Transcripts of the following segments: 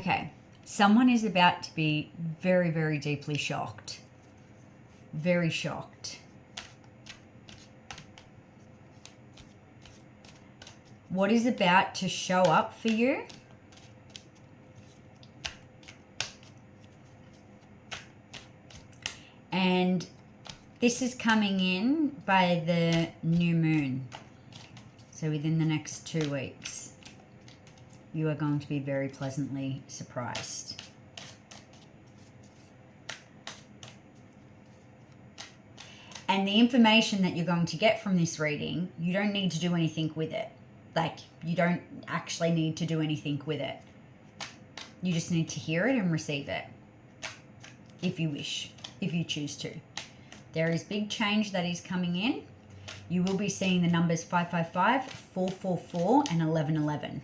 Okay. Someone is about to be very, very deeply shocked. Very shocked. What is about to show up for you? And this is coming in by the new moon. So within the next 2 weeks, you are going to be very pleasantly surprised. And the information that you're going to get from this reading, you don't need to do anything with it. Like, you don't actually need to do anything with it. You just need to hear it and receive it. If you wish, if you choose to. There is big change that is coming in. You will be seeing the numbers 555, 444, and 1111.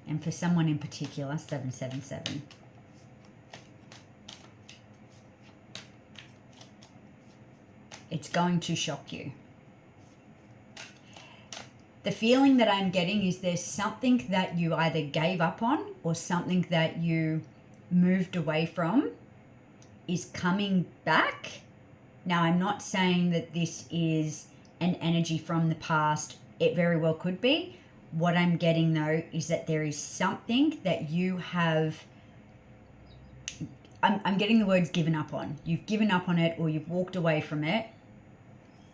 And for someone in particular, 777. It's going to shock you. The feeling that I'm getting is there's something that you either gave up on or something that you moved away from is coming back. Now, I'm not saying that this is an energy from the past. It very well could be. What I'm getting, though, is that there is something that you have... I'm getting the words given up on. You've given up on it or you've walked away from it,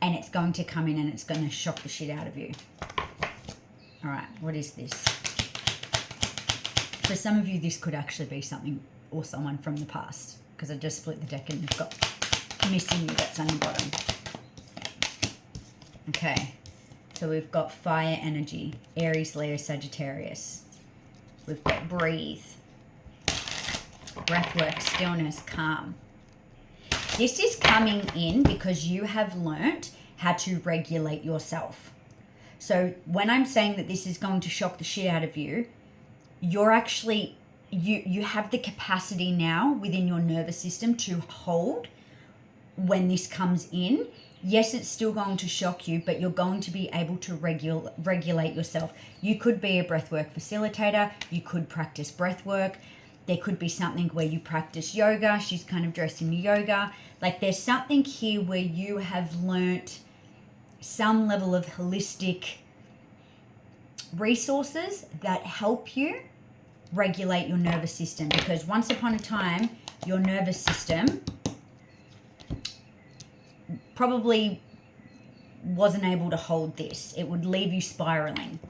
and it's going to come in and it's going to shock the shit out of you. All right, what is this? For some of you, this could actually be something or someone from the past, because I just split the deck and you've got missing you, that's on the bottom. Okay, so we've got fire energy, Aries, Leo, Sagittarius. We've got breathe, breathwork, stillness, calm. This is coming in because you have learnt how to regulate yourself. So when I'm saying that this is going to shock the shit out of you, you're actually, you have the capacity now within your nervous system to hold when this comes in. Yes, it's still going to shock you, but you're going to be able to regulate yourself. You could be a breathwork facilitator. You could practice breathwork. There could be something where you practice yoga. She's kind of dressed in yoga. Like, there's something here where you have learnt some level of holistic resources that help you regulate your nervous system. Because once upon a time, your nervous system probably wasn't able to hold this. It would leave you spiraling.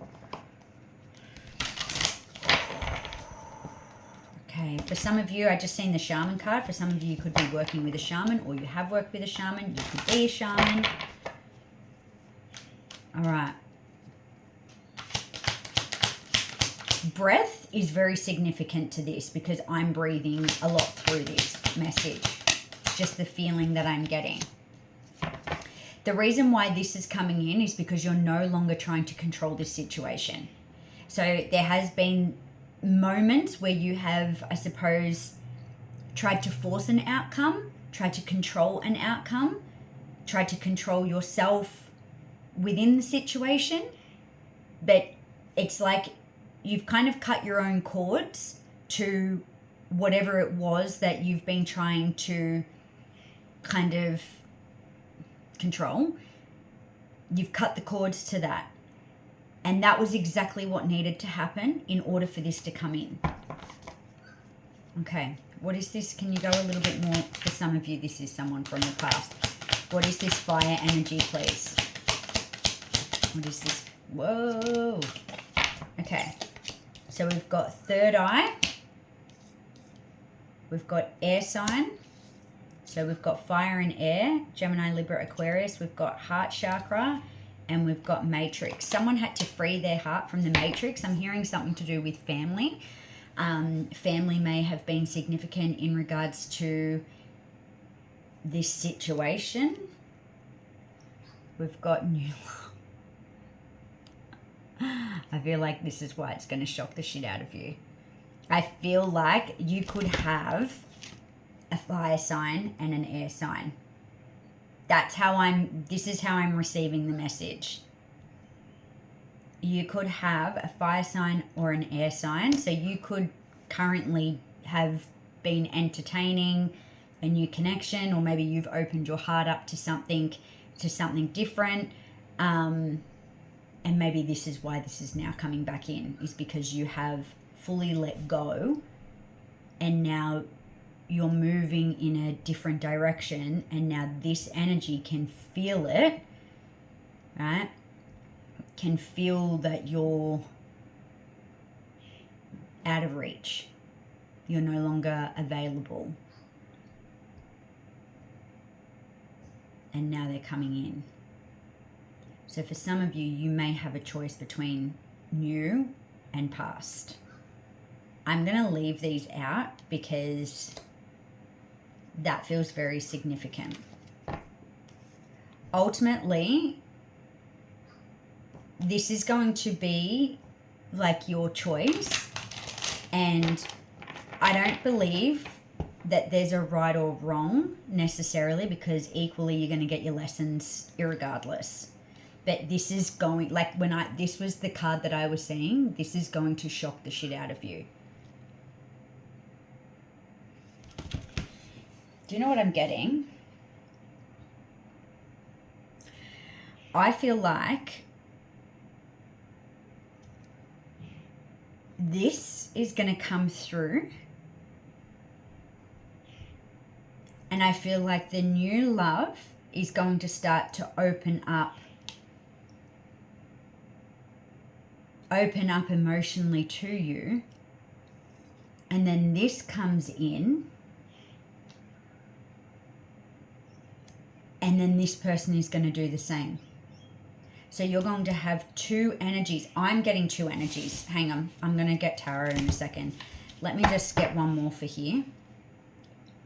Okay, for some of you, I just seen the shaman card. For some of you, you could be working with a shaman, or you have worked with a shaman. You could be a shaman. All right. Breath is very significant to this because I'm breathing a lot through this message. It's just the feeling that I'm getting. The reason why this is coming in is because you're no longer trying to control this situation. So there has been moments where you have, I suppose, tried to force an outcome, tried to control an outcome, tried to control yourself within the situation, but it's like you've kind of cut your own cords to whatever it was that you've been trying to kind of control. You've cut the cords to that. And that was exactly what needed to happen in order for this to come in. Okay, what is this? Can you go a little bit more? For some of you, this is someone from the past. What is this fire energy, please? What is this? Whoa. Okay, so we've got third eye. We've got air sign. So we've got fire and air, Gemini, Libra, Aquarius. We've got heart chakra. And we've got matrix. Someone had to free their heart from the matrix. I'm hearing something to do with family. Family may have been significant in regards to this situation. We've got new... I feel like this is why it's going to shock the shit out of you. I feel like you could have a fire sign and an air sign. This is how I'm receiving the message. you could have a fire sign or an air sign. So you could currently have been entertaining a new connection, or maybe you've opened your heart up to something different. And maybe this is why this is now coming back in, is because you have fully let go and now you're moving in a different direction, and now this energy can feel it, right? Can feel that you're out of reach. You're no longer available. And now they're coming in. So for some of you, you may have a choice between new and past. I'm going to leave these out because that feels very significant. Ultimately, this is going to be like your choice, and I don't believe that there's a right or wrong necessarily, because equally you're going to get your lessons irregardless. But this is going, like this was the card that I was seeing, this is going to shock the shit out of you. Do you know what I'm getting? I feel like this is going to come through, and I feel like the new love is going to start to open up emotionally to you, and then this comes in, and then this person is going to do the same. So you're going to have two energies. I'm getting two energies. Hang on. I'm going to get tarot in a second. Let me just get one more for here.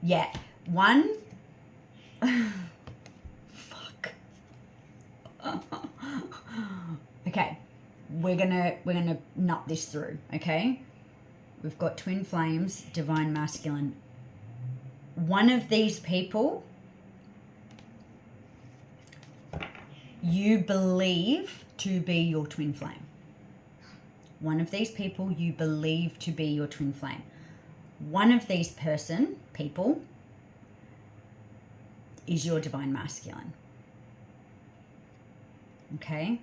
Yeah. One. Fuck. Okay. We're gonna nut this through, okay? We've got twin flames, divine masculine. One of these people you believe to be your twin flame. One of these people you believe to be your twin flame. One of these people is your divine masculine. Okay?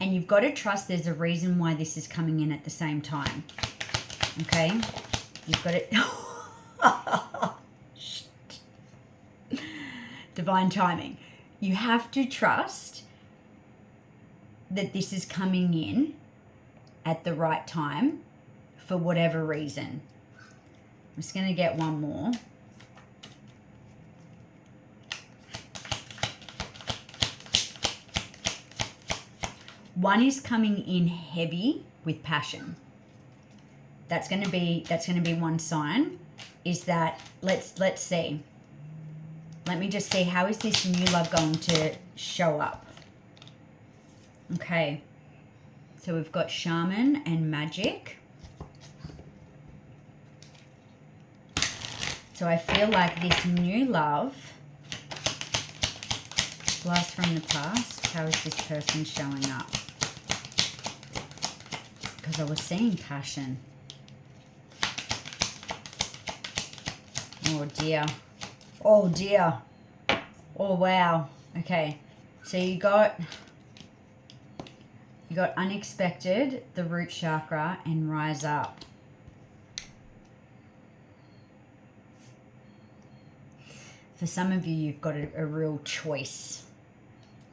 And you've got to trust there's a reason why this is coming in at the same time. Okay? You've got it. Divine timing. You have to trust that this is coming in at the right time for whatever reason. I'm just going to get one more. One is coming in heavy with passion. That's going to be one sign. Is that let's see. Let me just see, how is this new love going to show up? Okay. So we've got shaman and magic. So I feel like this new love, blast from the past, how is this person showing up? Because I was seeing passion. Oh dear. Oh dear. Oh wow. Okay. So you got unexpected, the root chakra, and rise up. For some of you, you've got a real choice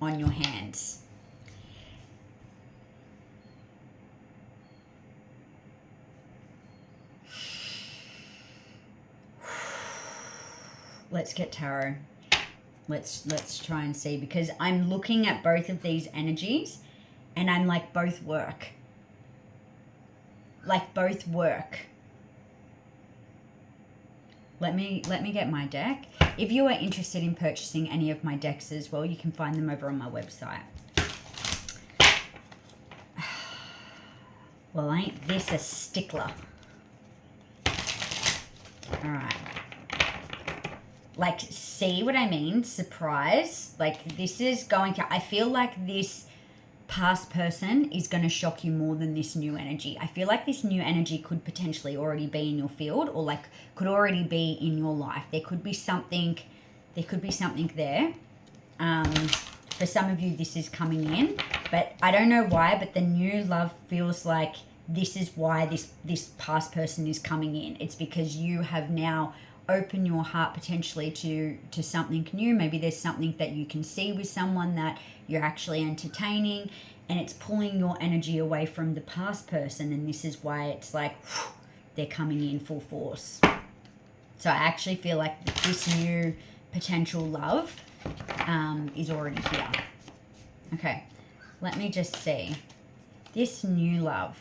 on your hands. Let's get tarot. Let's try and see, because I'm looking at both of these energies and I'm like, both work. Like both work. Let me get my deck. If you are interested in purchasing any of my decks as well, you can find them over on my website. Well, ain't this a stickler? All right. like, see what I mean? Surprise. Like, this is going to, I feel like this past person is going to shock you more than this new energy. I feel like this new energy could potentially already be in your field, or like could already be in your life. There could be something there. For some of you, this is coming in, but I don't know why, but the new love feels like this is why this past person is coming in. It's because you have now opened your heart potentially to something new. Maybe there's something that you can see with someone that you're actually entertaining, and it's pulling your energy away from the past person, and this is why it's like they're coming in full force. So I actually feel like this new potential love is already here. Okay, let me just see. This new love.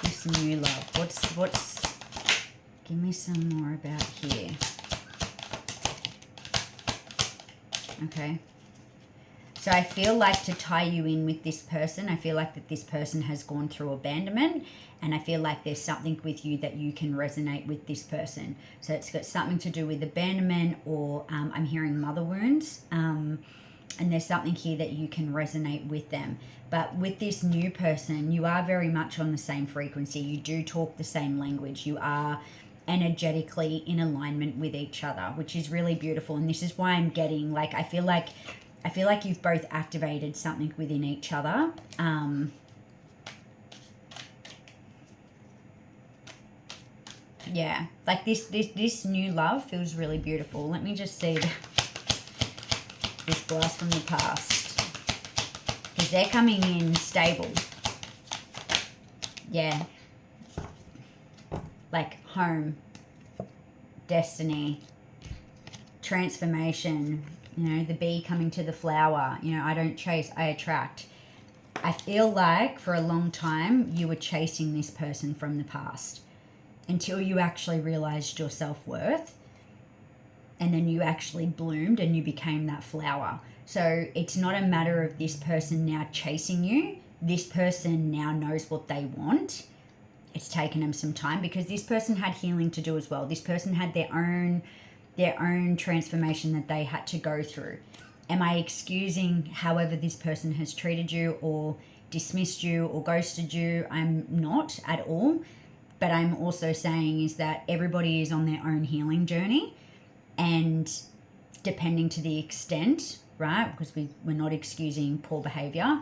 This new love. What's give me some more about here. Okay. So I feel like to tie you in with this person, I feel like that this person has gone through abandonment, and I feel like there's something with you that you can resonate with this person. So it's got something to do with abandonment, or I'm hearing mother wounds, and there's something here that you can resonate with them. But with this new person, you are very much on the same frequency. You do talk the same language. You are energetically in alignment with each other, which is really beautiful. And this is why I'm getting, like, I feel like you've both activated something within each other. Yeah, like this new love feels really beautiful. Let me just see this blast from the past, because they're coming in stable. Yeah, like home, destiny, transformation. You know, the bee coming to the flower. You know, I don't chase, I attract. I feel like for a long time you were chasing this person from the past until you actually realized your self-worth, and then you actually bloomed and you became that flower. So it's not a matter of this person now chasing you. This person now knows what they want. It's taken them some time because this person had healing to do as well. This person had their own transformation that they had to go through. Am I excusing however this person has treated you or dismissed you or ghosted you? I'm not at all. But I'm also saying is that everybody is on their own healing journey, and depending to the extent, right? Because we're not excusing poor behavior.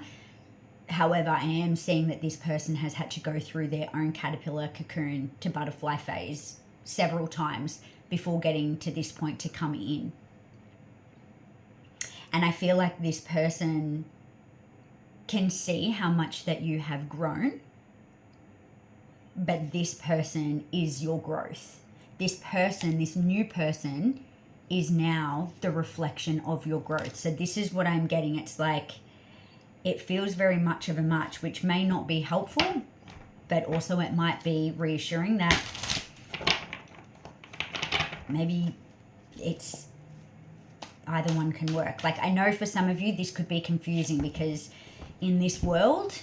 However, I am seeing that this person has had to go through their own caterpillar cocoon to butterfly phase several times before getting to this point to come in. And I feel like this person can see how much that you have grown, but this person is your growth. This person, this new person, is now the reflection of your growth. So this is what I'm getting. It's like, it feels very much of a match, which may not be helpful, but also it might be reassuring that maybe it's either one can work. Like, I know for some of you this could be confusing, because in this world,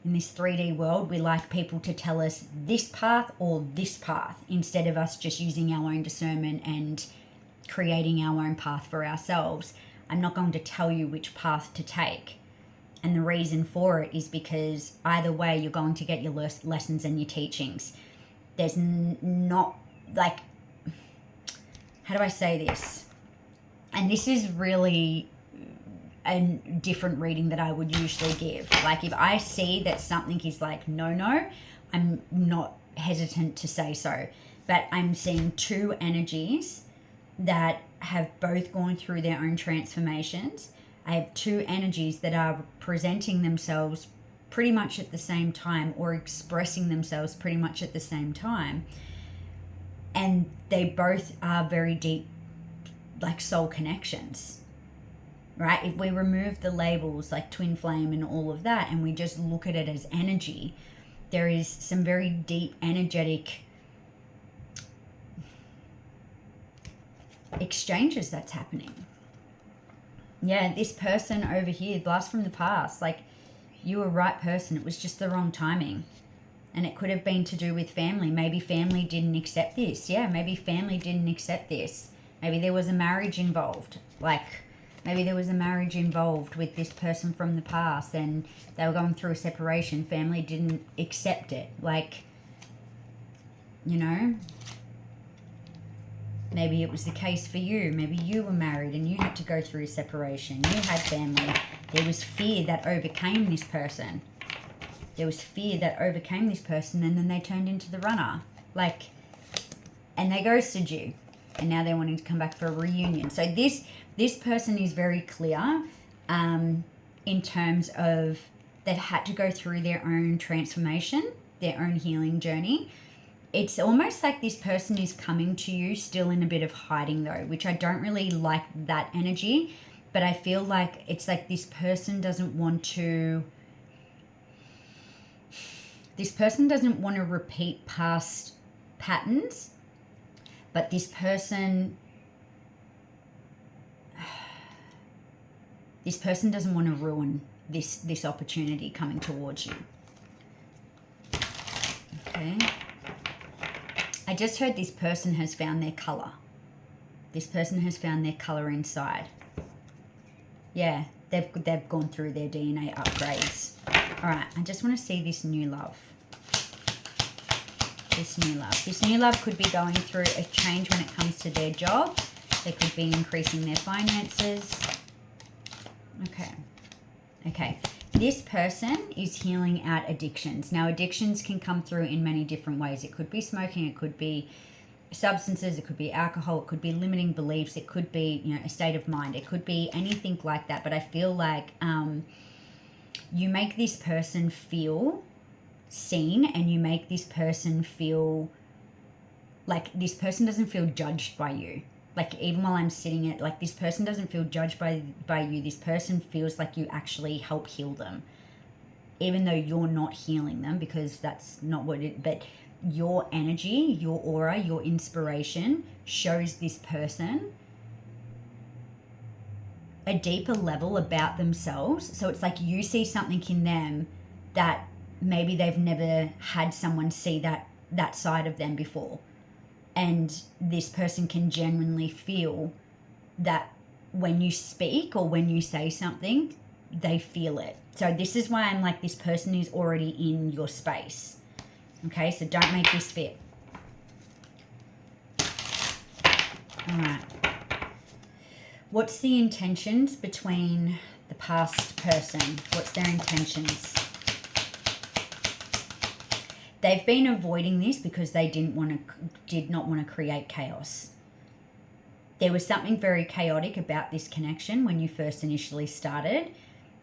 in this 3D world, we like people to tell us this path or this path, instead of us just using our own discernment and creating our own path for ourselves. I'm not going to tell you which path to take. And the reason for it is because either way, you're going to get your lessons and your teachings. There's not, like, how do I say this? And this is really a different reading that I would usually give. Like, if I see that something is like no, I'm not hesitant to say so. But I'm seeing two energies that have both gone through their own transformations. I have two energies that are presenting themselves pretty much at the same time, or expressing themselves pretty much at the same time. And they both are very deep, like, soul connections, right? If we remove the labels like twin flame and all of that, and we just look at it as energy, there is some very deep energetic exchanges that's happening. Yeah, this person over here, blast from the past, like, you were right person, it was just the wrong timing. And it could have been to do with family. Maybe family didn't accept this. Yeah, maybe family didn't accept this. Maybe there was a marriage involved. Like, maybe there was a marriage involved with this person from the past and they were going through a separation. Family didn't accept it. Like, you know, maybe it was the case for you. Maybe you were married and you had to go through a separation. You had family. There was fear that overcame this person. There was fear that overcame this person, and then they turned into the runner. Like, and they ghosted you. And now they're wanting to come back for a reunion. So this person is very clear in terms of they've had to go through their own transformation, their own healing journey. It's almost like this person is coming to you still in a bit of hiding though, which I don't really like that energy. But I feel like it's like this person doesn't want to... This person doesn't want to repeat past patterns, but this person doesn't want to ruin this opportunity coming towards you. Okay. I just heard this person has found their color. This person has found their color inside. Yeah, they've gone through their DNA upgrades. All right, I just want to see this new love. This new love. This new love could be going through a change when it comes to their job. They could be increasing their finances. Okay. Okay. This person is healing out addictions. Now, addictions can come through in many different ways. It could be smoking. It could be substances. It could be alcohol. It could be limiting beliefs. It could be, you know, a state of mind. It could be anything like that. But I feel like you make this person feel seen, and you make this person feel like this person doesn't feel judged by you. Like, even while I'm sitting it, like, this person doesn't feel judged by you. This person feels like you actually help heal them, even though you're not healing them, because that's not what it, but your energy, your aura, your inspiration shows this person a deeper level about themselves. So it's like you see something in them that maybe they've never had someone see that side of them before. And this person can genuinely feel that when you speak or when you say something, they feel it. So this is why I'm like, this person is already in your space. Okay, so don't make this fit. All right. What's the intentions between the past person? What's their intentions? They've been avoiding this because they did not want to create chaos. There was something very chaotic about this connection when you first initially started,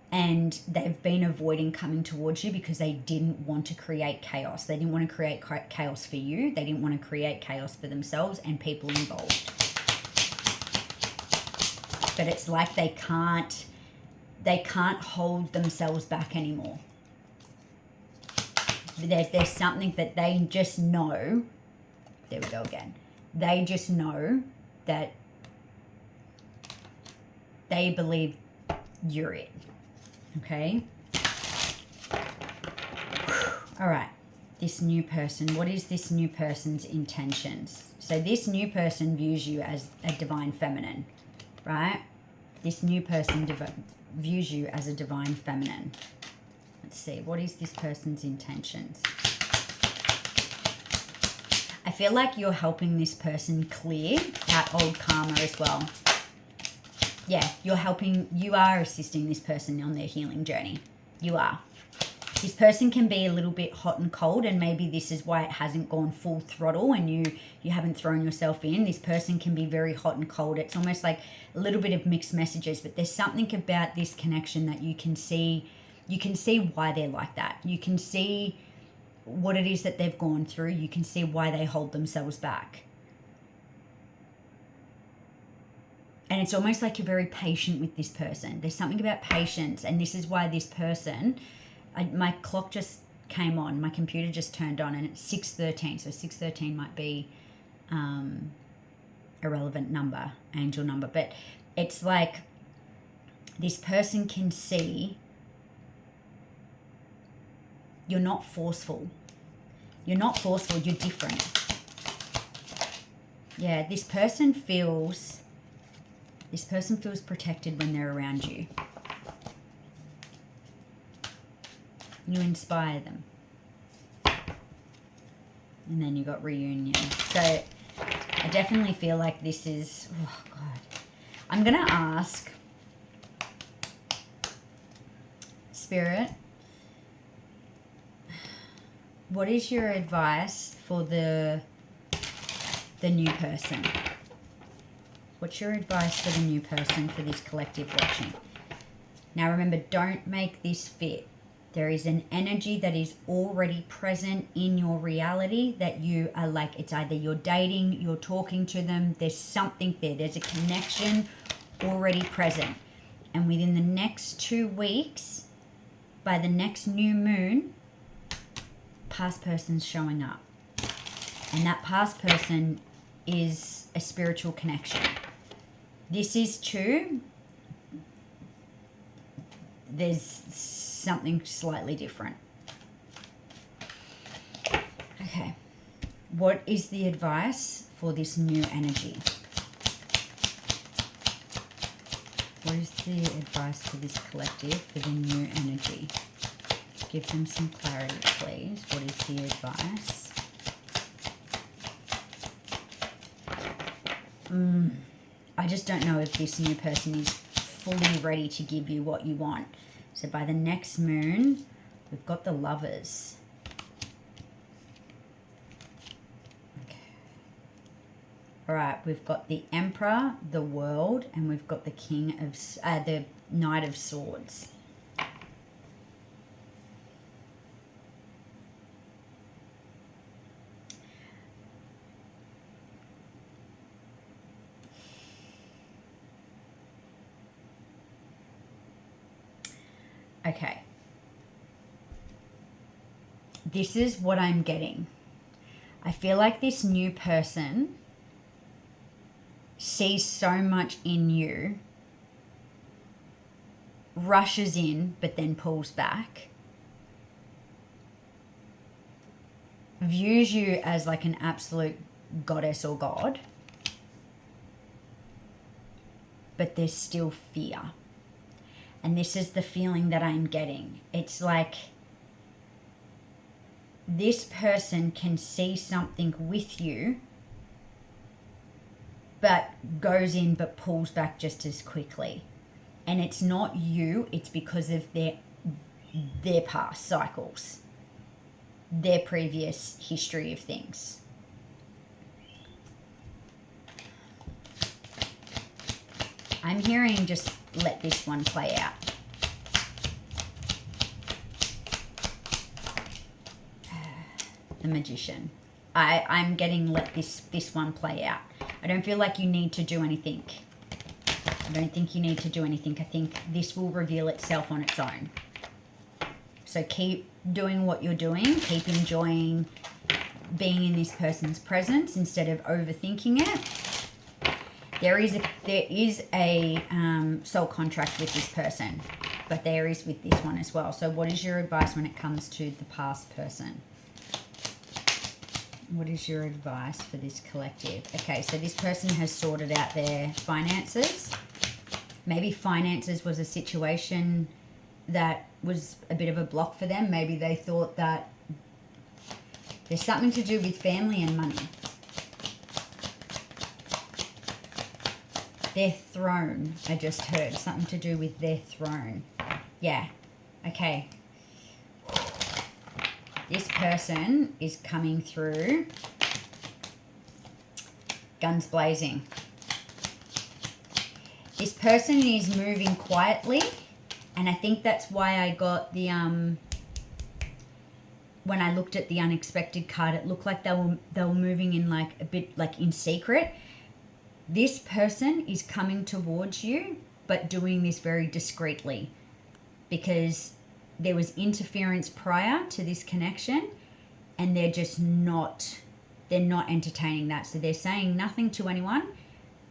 and they've been avoiding coming towards you because they didn't want to create chaos. They didn't want to create chaos for you. They didn't want to create chaos for themselves and people involved. But it's like they can't hold themselves back anymore. There's something that they just know. There we go again. They just know that they believe you're it. Okay? All right. This new person. What is this new person's intentions? So this new person views you as a divine feminine, right? This new person views you as a divine feminine. Let's see, what is this person's intentions? I feel like you're helping this person clear out old karma as well. Yeah, you are assisting this person on their healing journey. You are. This person can be a little bit hot and cold, and maybe this is why it hasn't gone full throttle and you haven't thrown yourself in. This person can be very hot and cold. It's almost like a little bit of mixed messages, but there's something about this connection that you can see why they're like that. You can see what it is that they've gone through. You can see why they hold themselves back. And it's almost like you're very patient with this person. There's something about patience, and this is why this person... my clock just came on. My computer just turned on, and it's 6:13. So 6:13 might be a relevant number, angel number. But it's like this person can see you're not forceful. You're not forceful, you're different. Yeah, this person feels protected when they're around you. You inspire them. And then you got reunion. So I definitely feel like this is, oh God. I'm going to ask Spirit, what is your advice for the new person? What's your advice for the new person for this collective watching? Now remember, don't make this fit. There is an energy that is already present in your reality that you are like, it's either you're dating, you're talking to them, there's something there. There's a connection already present. And within the next 2 weeks, by the next new moon, past person's showing up. And that past person is a spiritual connection. This is too, there's something slightly different. Okay. What is the advice for this new energy? What is the advice for this collective for the new energy? Give them some clarity, please. What is the advice? I just don't know if this new person is fully ready to give you what you want. So by the next moon, we've got the Lovers. Okay. All right, we've got the Emperor, the World, and we've got the the Knight of Swords. Okay. This is what I'm getting. I feel like this new person sees so much in you, rushes in, but then pulls back, views you as like an absolute goddess or god, but there's still fear. And this is the feeling that I'm getting. It's like this person can see something with you, but goes in but pulls back just as quickly. And it's not you, it's because of their past cycles, their previous history of things. I'm hearing just let this one play out. The Magician. I'm getting let this one play out. I don't feel like you need to do anything. I don't think you need to do anything. I think this will reveal itself on its own. So keep doing what you're doing. Keep enjoying being in this person's presence instead of overthinking it. There is a soul contract with this person, but there is with this one as well. So what is your advice when it comes to the past person? What is your advice for this collective? Okay, so this person has sorted out their finances. Maybe finances was a situation that was a bit of a block for them. Maybe they thought that there's something to do with family and money. Their throne, I just heard. Something to do with their throne. Yeah, okay. This person is coming through guns blazing. This person is moving quietly, and I think that's why I got the when I looked at the unexpected card, it looked like they were moving in like a bit like in secret. This person is coming towards you, but doing this very discreetly because there was interference prior to this connection, and they're not entertaining that. So they're saying nothing to anyone.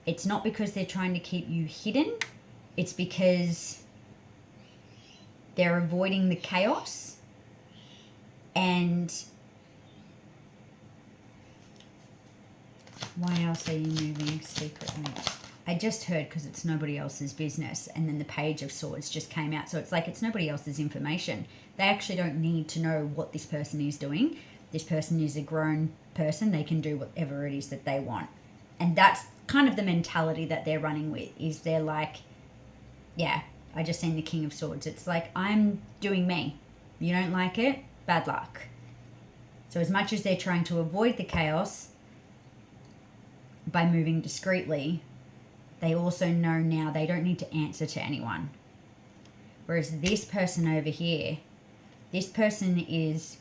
It's not because they're trying to keep you hidden. It's because they're avoiding the chaos, and Why else are you moving secretly? I just heard because it's nobody else's business, and then the Page of Swords just came out. So it's like it's nobody else's information. They actually don't need to know what this person is doing. This person is a grown person. They can do whatever it is that they want. And that's kind of the mentality that they're running with, is they're like, yeah, I just seen the King of Swords. It's like, I'm doing me. You don't like it? Bad luck. So as much as they're trying to avoid the chaos by moving discreetly, they also know now they don't need to answer to anyone. Whereas this person over here, this person is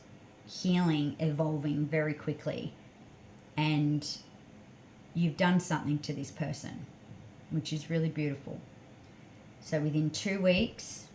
healing, evolving very quickly. And you've done something to this person, which is really beautiful. So within 2 weeks,